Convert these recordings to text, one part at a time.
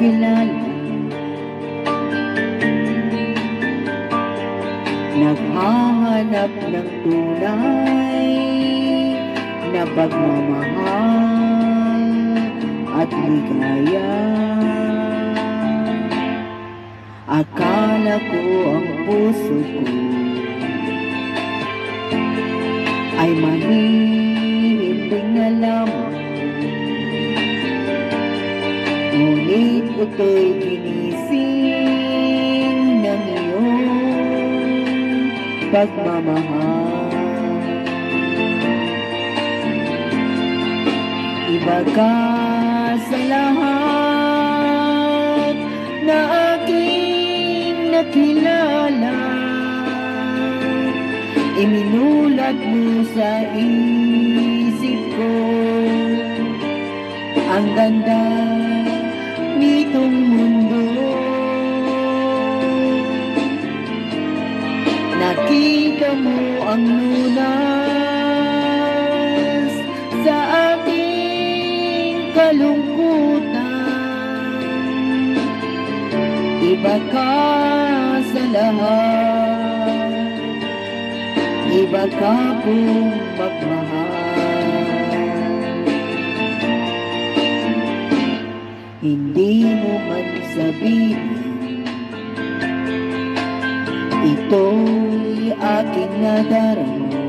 nakilala, naghahanap ng tunay na pagmamahal at ligaya. Akala ko ang puso ko ay mahihimbing alam, ngunit ito'y ginising ng iyong pagmamahal. Iba ka sa lahat na aking nakilala, iminulat mo sa isip ko ang ganda nitong mundo. Nakita mo ang lunas sa aking kalungkutan. Iba ka sa lahat, iba ka pong magmahal. Hindi mo man sabihin, ito'y aking nadarama.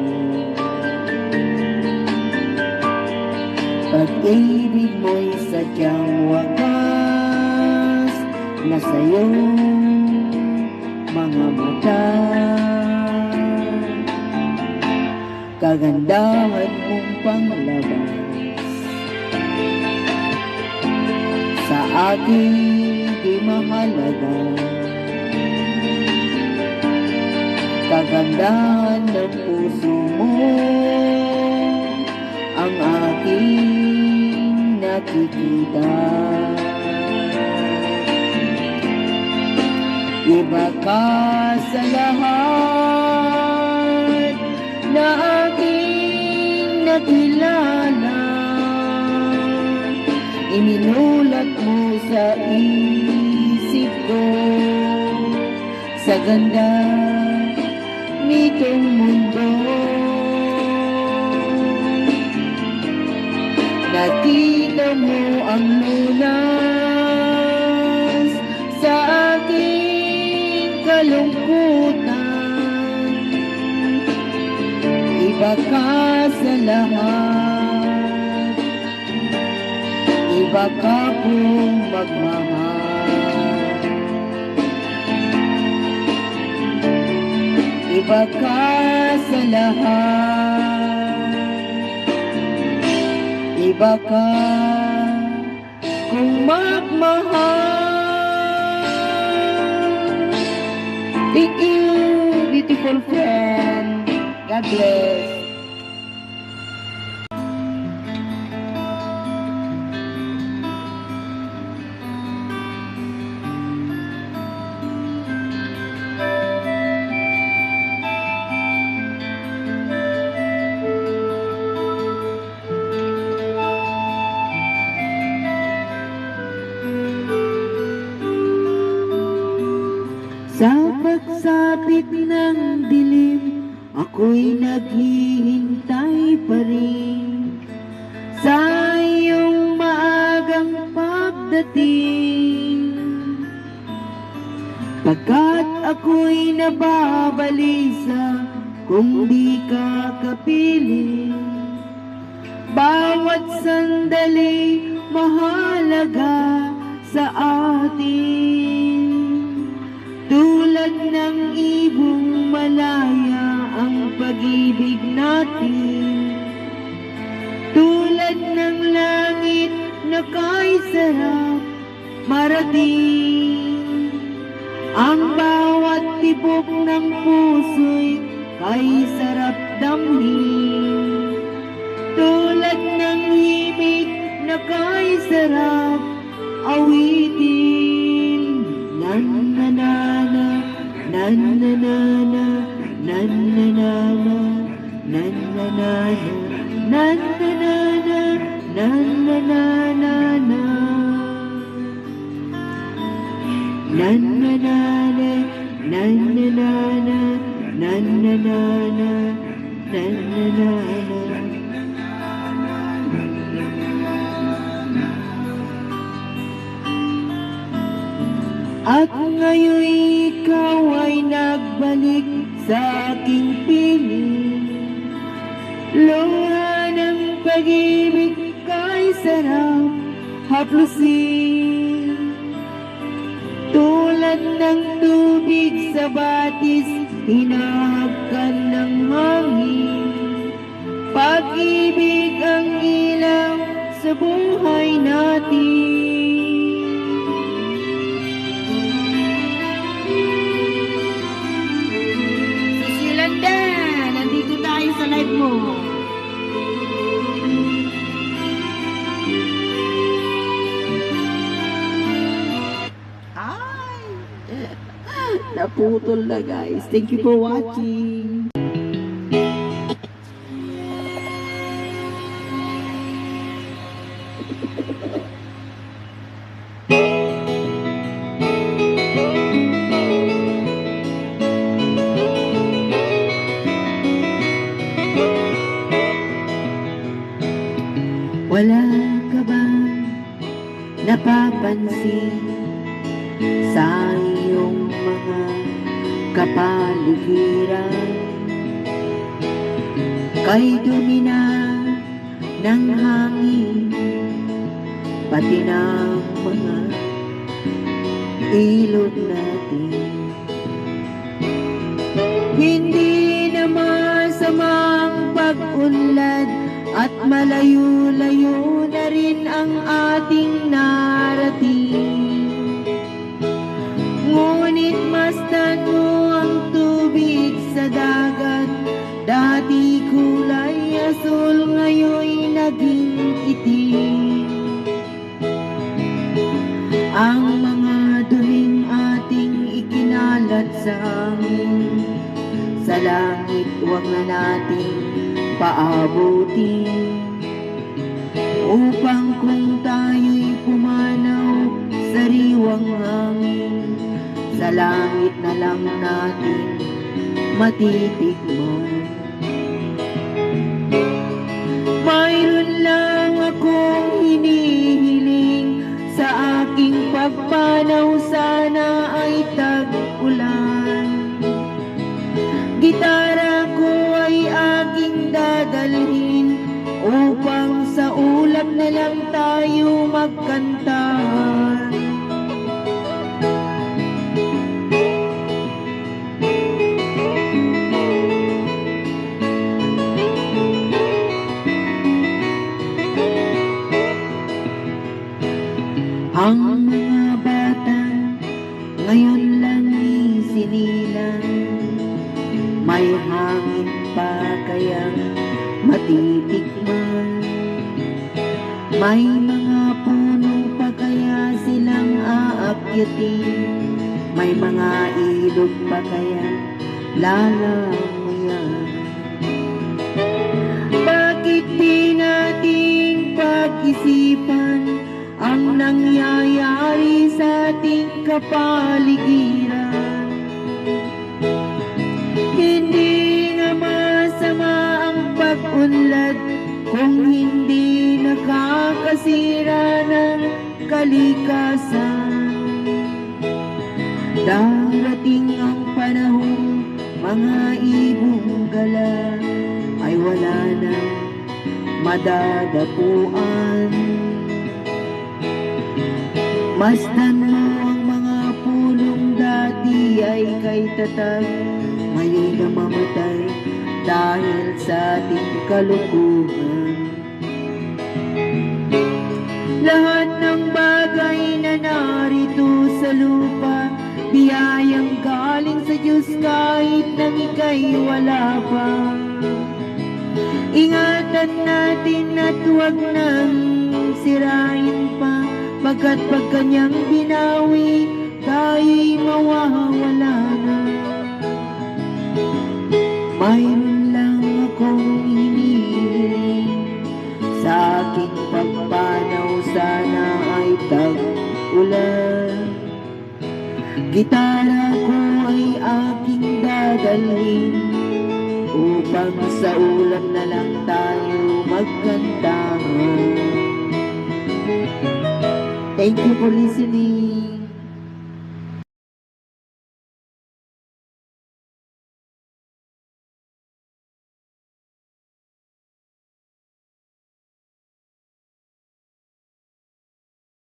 Pag-ibig mo'y sadyang wagas na sa'yong mga mata. Kagandahan mong panglabas sa akin di mahalaga. Kagandahan ng puso mo ang aking nakikita. Iba ka sa lahat na aking nakilala, iminulat mo sa isip ko sa ganda nitong mundo. Nakita mo ang lunas sa aking kalungkutan. Iba ka sa lahat, iba ka pong magmahal. Iba ka sa lahat, iba ka kung magmahal. Thank you, beautiful friend. God bless. Sa pagsapit ng dilim, ako'y naghihintay pa rin sa iyong maagang pagdating. Pagkat ako'y nababalisa kung di ka kapiling. Bawat sandali mahalaga sa atin. Tulad ng ibong malaya ang pag-ibig natin. Tulad ng langit na kay sarap marating. Ang bawat tibok ng puso'y kay sarap damhin. Tulad ng himig na kay sarap awitin. Nananana, nananana, nananana, nananana, nananana, nananana. na na. At ngayon ikaw ay nagbalik sa aking piling. Luha ng pag-ibig kay sarap haplusin. Tulad ng tubig sa batis, hinahakan ng hangin. Pag-ibig ang ilaw sa buhay natin. Susilanda, nandito tayo sa live mo. Naputol na guys. Thank you for watching. Wala ka bang napapansin sa iyong mga kapaligiran? Kay dumi na ng hangin, pati ng mga ilog natin. Hindi na masamang pag-unlad at malayo-layo na rin ang ating narating. Ngunit masdan mo ang tubig sa dagat. Dati kulay asul, ngayon'y naging itim. Ang mga duming ating ikinalat sa hangin, sa langit huwag na nating paabutin. Upang kung tayo'y pumanaw sa riwang hangin, sa langit na lang natin matitikman. Mayroon lang akong hinihiling, sa aking pagpanaw sana ay tag-ulan. Gitara ko ay aking dadalhin, upang sa ulap na lang tayo magkantahan. Ang mga bata ngayon lang isinilang, may hangin pa kayang matitikman. May mga puno pa kaya silang aakyatin, may mga ilog pa kaya lalangoyan. Bakit di natin pag-isipan ang nangyayari sa ating kapaligiran? Hindi na masama ang pag-unlad kung hindi nakakasira ng kalikasan. Darating ang panahon, mga ibong gala ay wala na madadapuan. Masdan mo ang mga pulong dati ay kay tatag, ngayon na mamatay dahil sa ating kalukuhan. Lahat ng bagay na narito sa lupa, biyayang galing sa Diyos kahit nang ika'y wala pa. Ingatan natin at huwag nang sirain pa, pagkat pag kanyang binawi, tayo'y mawawala na. Mayroon lang akong hinihiling, sa aking pagpanaw sana ay tag-ulan. Gitara ko ay aking dadalhin, hanggang sa ulan na lang tayo magkantahan. Thank you for listening.